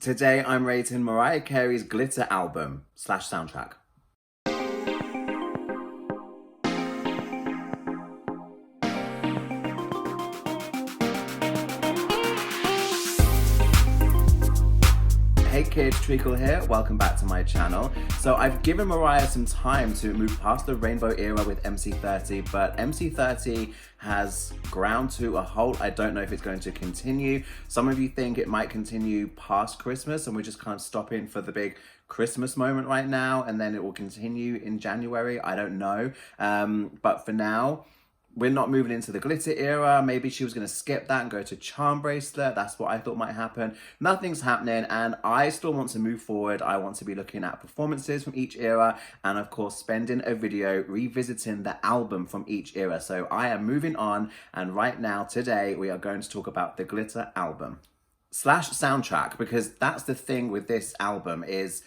Today I'm rating Mariah Carey's Glitter album / soundtrack. Hey kids, Treacle here, welcome back to my channel. So I've given Mariah some time to move past the rainbow era with MC30, but MC30 has ground to a halt. I don't know if it's going to continue. Some of you think it might continue past Christmas and we're just kind of stopping for the big Christmas moment right now and then it will continue in January. I don't know. But for now, we're not moving into the glitter era. Maybe she was going to skip that and go to charm bracelet. That's what I thought might happen. Nothing's happening and I still want to move forward. I want to be looking at performances from each era and of course spending a video revisiting the album from each era. So I am moving on and right now today we are going to talk about the glitter album / soundtrack, because that's the thing with this album is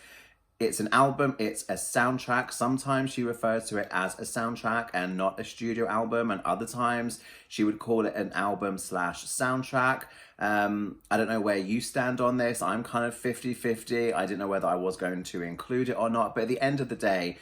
it's an album, it's a soundtrack. Sometimes she refers to it as a soundtrack and not a studio album, and other times she would call it an album / soundtrack. I don't know where you stand on this. I'm kind of 50-50. I didn't know whether I was going to include it or not, but at the end of the day,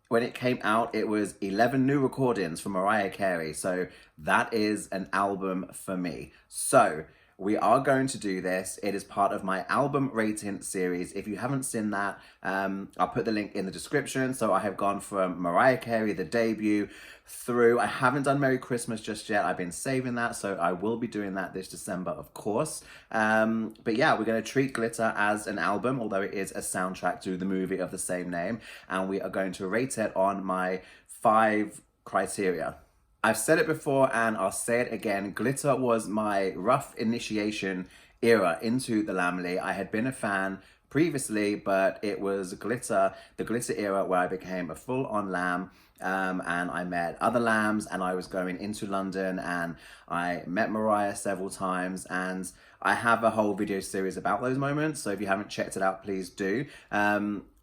when it came out, it was 11 new recordings from Mariah Carey. So that is an album for me. So we are going to do this. It is part of my album rating series. If you haven't seen that, I'll put the link in the description. So I have gone from Mariah Carey, the debut, through. I haven't done Merry Christmas just yet. I've been saving that, so I will be doing that this December, of course. But yeah, we're going to treat Glitter as an album, although it is a soundtrack to the movie of the same name. And we are going to rate it on my 5 criteria. I've said it before and I'll say it again. Glitter was my rough initiation era into the Lamely. I had been a fan previously, but it was the Glitter era where I became a full-on Lamb. And I met other Lambs and I was going into London and I met Mariah several times and I have a whole video series about those moments. So if you haven't checked it out, please do.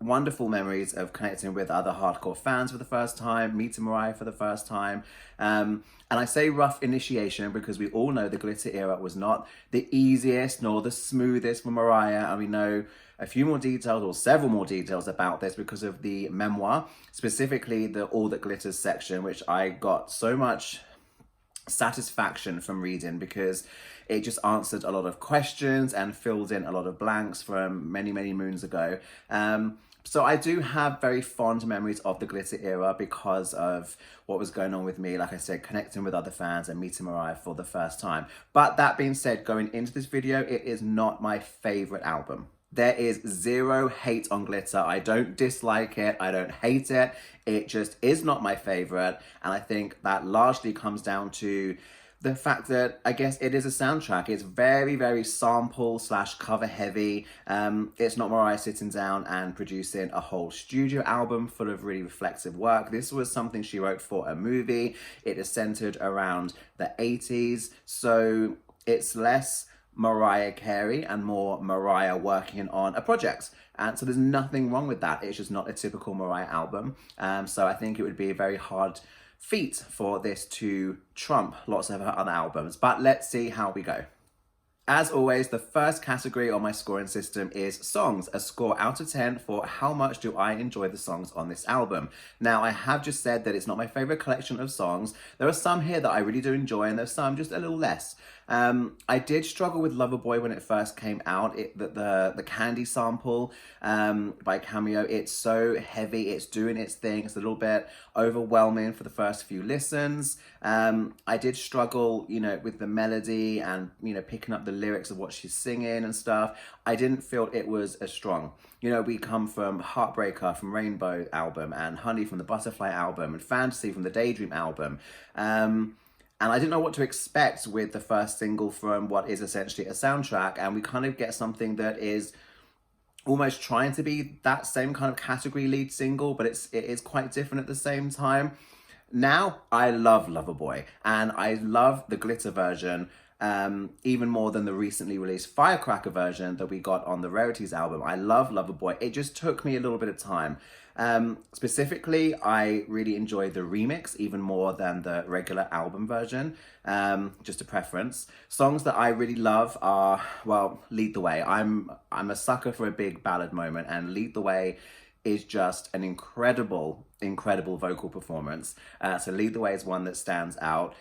Wonderful memories of connecting with other hardcore fans for the first time, meeting Mariah for the first time. And I say rough initiation because we all know the Glitter era was not the easiest nor the smoothest for Mariah. And we know a few more details or several more details about this because of the memoir, specifically the All That Glitters section, which I got so much satisfaction from reading because it just answered a lot of questions and filled in a lot of blanks from many, many moons ago. So I do have very fond memories of the Glitter era because of what was going on with me, like I said, connecting with other fans and meeting Mariah for the first time. But that being said, going into this video, it is not my favorite album. There is zero hate on Glitter. I don't dislike it. I don't hate it. It just is not my favorite. And I think that largely comes down to the fact that I guess it is a soundtrack. It's very, very sample / cover heavy. It's not Mariah sitting down and producing a whole studio album full of really reflexive work. This was something she wrote for a movie. It is centered around the 80s. So it's less Mariah Carey and more Mariah working on a project. And so there's nothing wrong with that. It's just not a typical Mariah album. So I think it would be a very hard feat for this to trump lots of her other albums. But let's see how we go. As always, the first category on my scoring system is songs, a score out of 10 for how much do I enjoy the songs on this album. Now, I have just said that it's not my favorite collection of songs. There are some here that I really do enjoy and there's some just a little less. I did struggle with Loverboy when it first came out. The Candy sample by Cameo, it's so heavy, it's doing its thing, it's a little bit overwhelming for the first few listens. I did struggle, with the melody and, picking up the lyrics of what she's singing and stuff. I didn't feel it was as strong. We come from Heartbreaker from Rainbow album and Honey from the Butterfly album and Fantasy from the Daydream album. And I didn't know what to expect with the first single from what is essentially a soundtrack. And we kind of get something that is almost trying to be that same kind of category lead single, but it is quite different at the same time. Now, I love Loverboy and I love the Glitter version. even more than the recently released Firecracker version that we got on the Rarities album. I love Loverboy. It just took me a little bit of time. Specifically, I really enjoyed the remix even more than the regular album version. Just a preference. Songs that I really love are, well, Lead the Way. I'm a sucker for a big ballad moment, and Lead the Way is just an incredible vocal performance. So Lead the Way is one that stands out.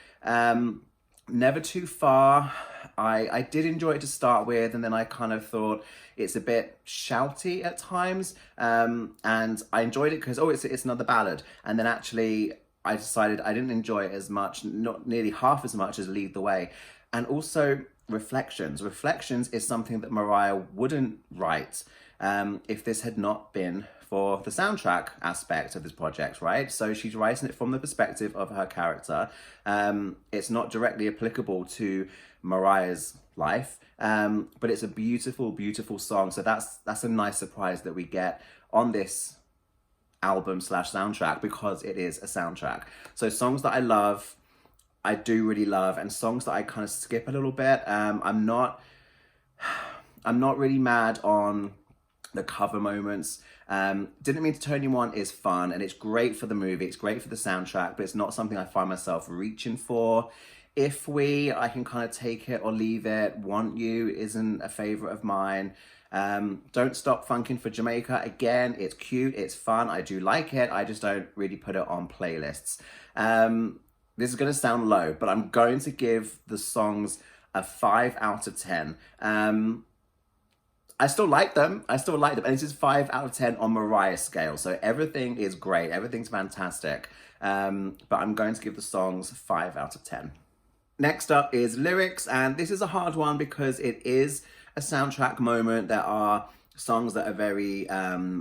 Never Too Far, I did enjoy it to start with, and then I kind of thought it's a bit shouty at times, and I enjoyed it because, oh, it's another ballad, and then actually I decided I didn't enjoy it as much, not nearly half as much as Lead the Way. And also Reflections. Reflections is something that Mariah wouldn't write if this had not been for the soundtrack aspect of this project, right? So she's writing it from the perspective of her character. It's not directly applicable to Mariah's life, but it's a beautiful, beautiful song. So that's a nice surprise that we get on this album slash soundtrack, because it is a soundtrack. So songs that I love, I do really love, and songs that I kind of skip a little bit. I'm not really mad on the cover moments. Didn't Mean to Turn You On is fun, and it's great for the movie, it's great for the soundtrack, but it's not something I find myself reaching for. If We, I can kind of take it or leave it. Want You isn't a favorite of mine. Don't Stop Funkin' for Jamaica, again, it's cute, it's fun, I do like it, I just don't really put it on playlists. This is going to sound low, but I'm going to give the songs a 5 out of 10. I still like them. And this is 5 out of 10 on Mariah's scale. So everything is great. Everything's fantastic. But I'm going to give the songs 5 out of 10. Next up is lyrics. And this is a hard one because it is a soundtrack moment. There are songs that are very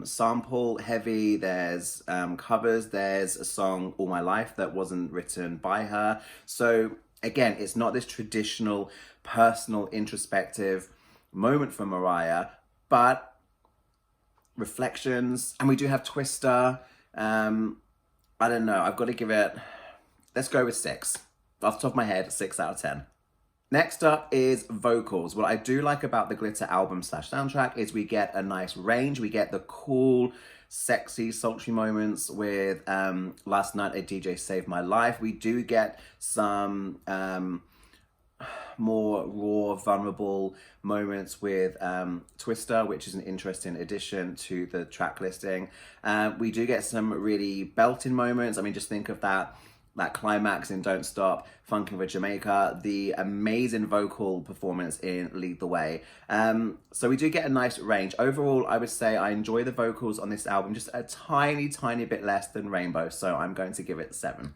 sample heavy. There's covers. There's a song, All My Life, that wasn't written by her. So again, it's not this traditional, personal, introspective moment for Mariah, but Reflections, and we do have Twister. I don't know, I've got to give it, let's go with 6. Off the top of my head, 6 out of 10. Next up is vocals. What I do like about the Glitter album slash soundtrack is we get a nice range. We get the cool, sexy, sultry moments with Last Night a DJ Saved My Life. We do get some more raw, vulnerable moments with Twister, which is an interesting addition to the track listing. We do get some really belting moments. I mean, just think of that climax in Don't Stop Funkin' for Jamaica, the amazing vocal performance in Lead the Way. So we do get a nice range. Overall, I would say I enjoy the vocals on this album just a tiny bit less than Rainbow, so I'm going to give it 7.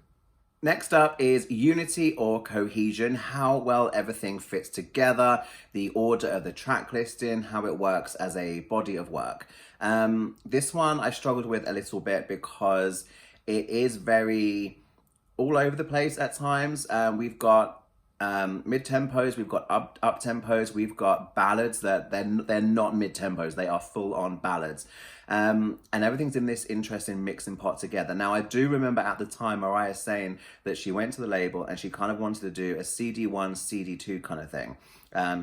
Next up is unity or cohesion, how well everything fits together, the order of the track listing, how it works as a body of work. This one I struggled with a little bit because it is very all over the place at times. We've got mid-tempos, we've got up-tempos, we've got ballads that they're not mid-tempos, they are full-on ballads. And everything's in this interesting mixing pot together. Now, I do remember at the time Mariah saying that she went to the label and she kind of wanted to do a CD1, CD2 kind of thing,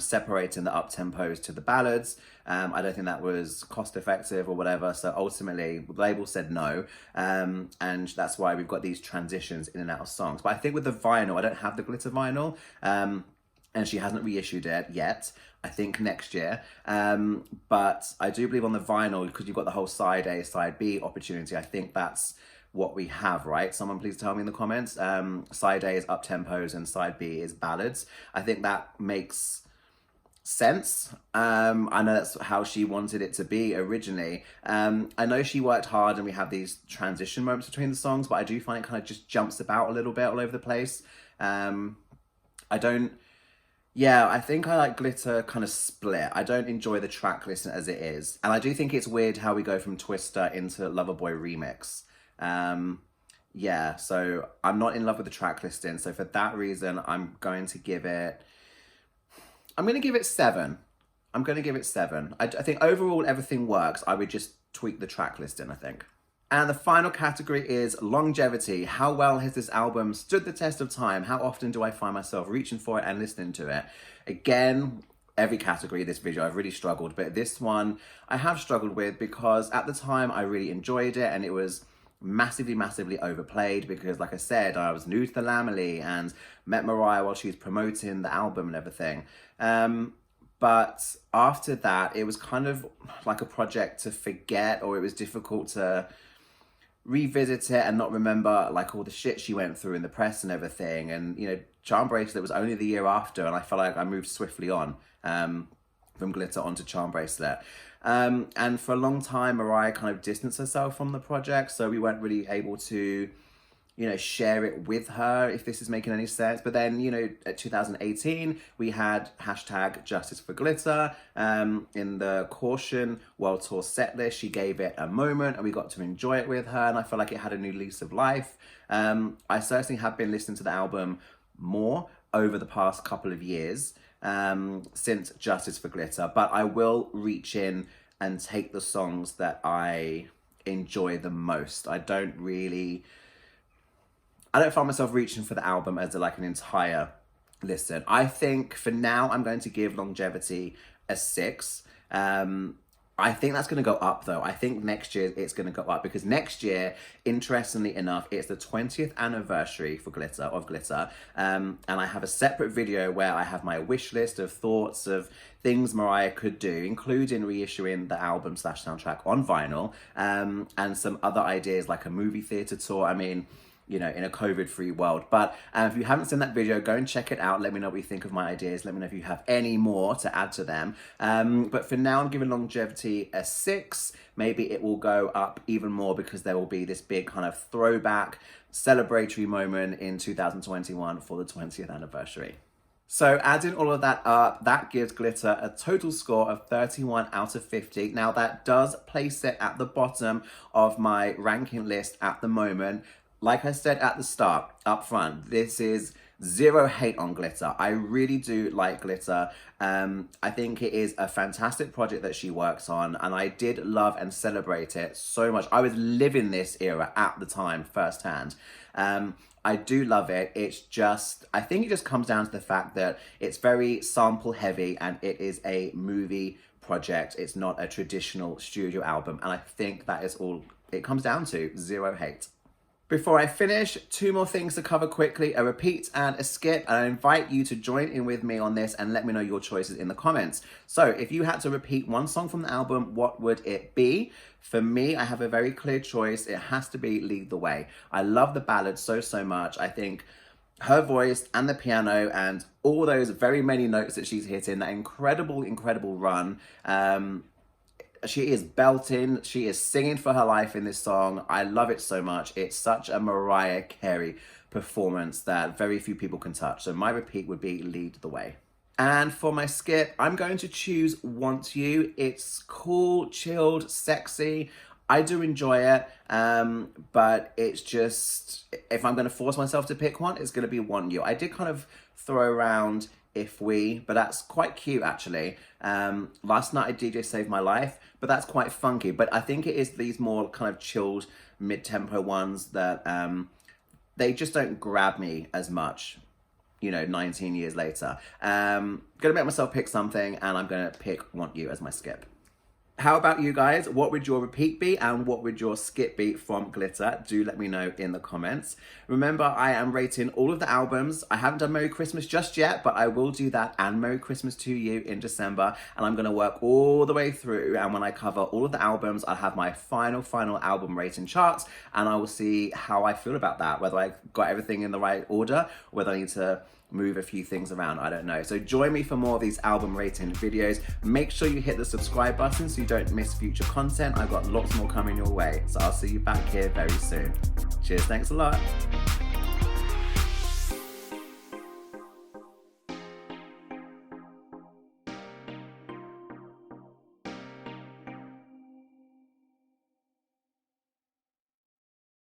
separating the up-tempos to the ballads. I don't think that was cost-effective or whatever, so ultimately the label said no, and that's why we've got these transitions in and out of songs. But I think with the vinyl, I don't have the glitter vinyl, and she hasn't reissued it yet. I think next year. But I do believe on the vinyl, because you've got the whole side A, side B opportunity, I think that's what we have, right? Someone please tell me in the comments. Side A is up-tempos and side B is ballads. I think that makes sense. I know that's how she wanted it to be originally. I know she worked hard and we have these transition moments between the songs, but I do find it kind of just jumps about a little bit all over the place. I think I like Glitter kind of split. I don't enjoy the track listing as it is. And I do think it's weird how we go from Twister into Loverboy Remix. So I'm not in love with the track listing. So for that reason, I'm going to give it 7. I think overall everything works. I would just tweak the track listing, I think. And the final category is longevity. How well has this album stood the test of time? How often do I find myself reaching for it and listening to it? Again, every category of this video I've really struggled, but this one I have struggled with because at the time I really enjoyed it and it was massively overplayed because, like I said, I was new to the Lamely and met Mariah while she was promoting the album and everything. But after that, it was kind of like a project to forget, or it was difficult to revisit it and not remember like all the shit she went through in the press and everything. And, you know, Charm Bracelet was only the year after, and I felt like I moved swiftly on from Glitter onto Charm Bracelet. And for a long time, Mariah kind of distanced herself from the project, so we weren't really able to, you know, share it with her, if this is making any sense. But then, you know, at 2018, we had hashtag Justice for Glitter. In the Caution World Tour set list, she gave it a moment and we got to enjoy it with her, and I felt like it had a new lease of life. I certainly have been listening to the album more over the past couple of years since Justice for Glitter, but I will reach in and take the songs that I enjoy the most. I don't find myself reaching for the album as like an entire listen. I think for now I'm going to give Longevity a 6. I think that's going to go up though. I think next year it's going to go up because next year, interestingly enough, it's the 20th anniversary for Glitter. And I have a separate video where I have my wish list of thoughts of things Mariah could do, including reissuing the album / soundtrack on vinyl, and some other ideas like a movie theater tour. I mean, you know, in a COVID-free world. But if you haven't seen that video, go and check it out. Let me know what you think of my ideas. Let me know if you have any more to add to them. But for now, I'm giving Longevity a 6. Maybe it will go up even more because there will be this big kind of throwback celebratory moment in 2021 for the 20th anniversary. So adding all of that up, that gives Glitter a total score of 31 out of 50. Now that does place it at the bottom of my ranking list at the moment. Like I said at the start, up front, this is zero hate on Glitter. I really do like Glitter. I think it is a fantastic project that she works on, and I did love and celebrate it so much. I was living this era at the time firsthand. I do love it. It's just, I think it just comes down to the fact that it's very sample heavy and it is a movie project. It's not a traditional studio album, and I think that is all it comes down to. Zero hate. Before I finish, 2 more things to cover quickly, a repeat and a skip, and I invite you to join in with me on this and let me know your choices in the comments. So if you had to repeat one song from the album, what would it be? For me, I have a very clear choice. It has to be Lead the Way. I love the ballad so much. I think her voice and the piano and all those very many notes that she's hitting, that incredible run, she is belting, she is singing for her life in this song. I love it so much. It's such a Mariah Carey performance that very few people can touch. So my repeat would be Lead the Way. And for my skip, I'm going to choose Want You. It's cool, chilled, sexy. I do enjoy it, but it's just, if I'm going to force myself to pick one, it's going to be Want You. I did kind of throw around If We, but that's quite cute actually. Last night I DJ Saved My Life, but that's quite funky. But I think it is these more kind of chilled mid-tempo ones that they just don't grab me as much, you know, 19 years later. Gonna make myself pick something, and I'm gonna pick Want You as my skip. How about you guys? What would your repeat be and what would your skip be from Glitter? Do let me know in the comments. Remember, I am rating all of the albums. I haven't done Merry Christmas just yet, but I will do that, and Merry Christmas to You in December. And I'm gonna work all the way through, and when I cover all of the albums, I'll have my final album rating charts, and I will see how I feel about that, whether I got everything in the right order, or whether I need to move a few things around, I don't know. So join me for more of these album rating videos. Make sure you hit the subscribe button so you don't miss future content. I've got lots more coming your way. So I'll see you back here very soon. Cheers, thanks a lot.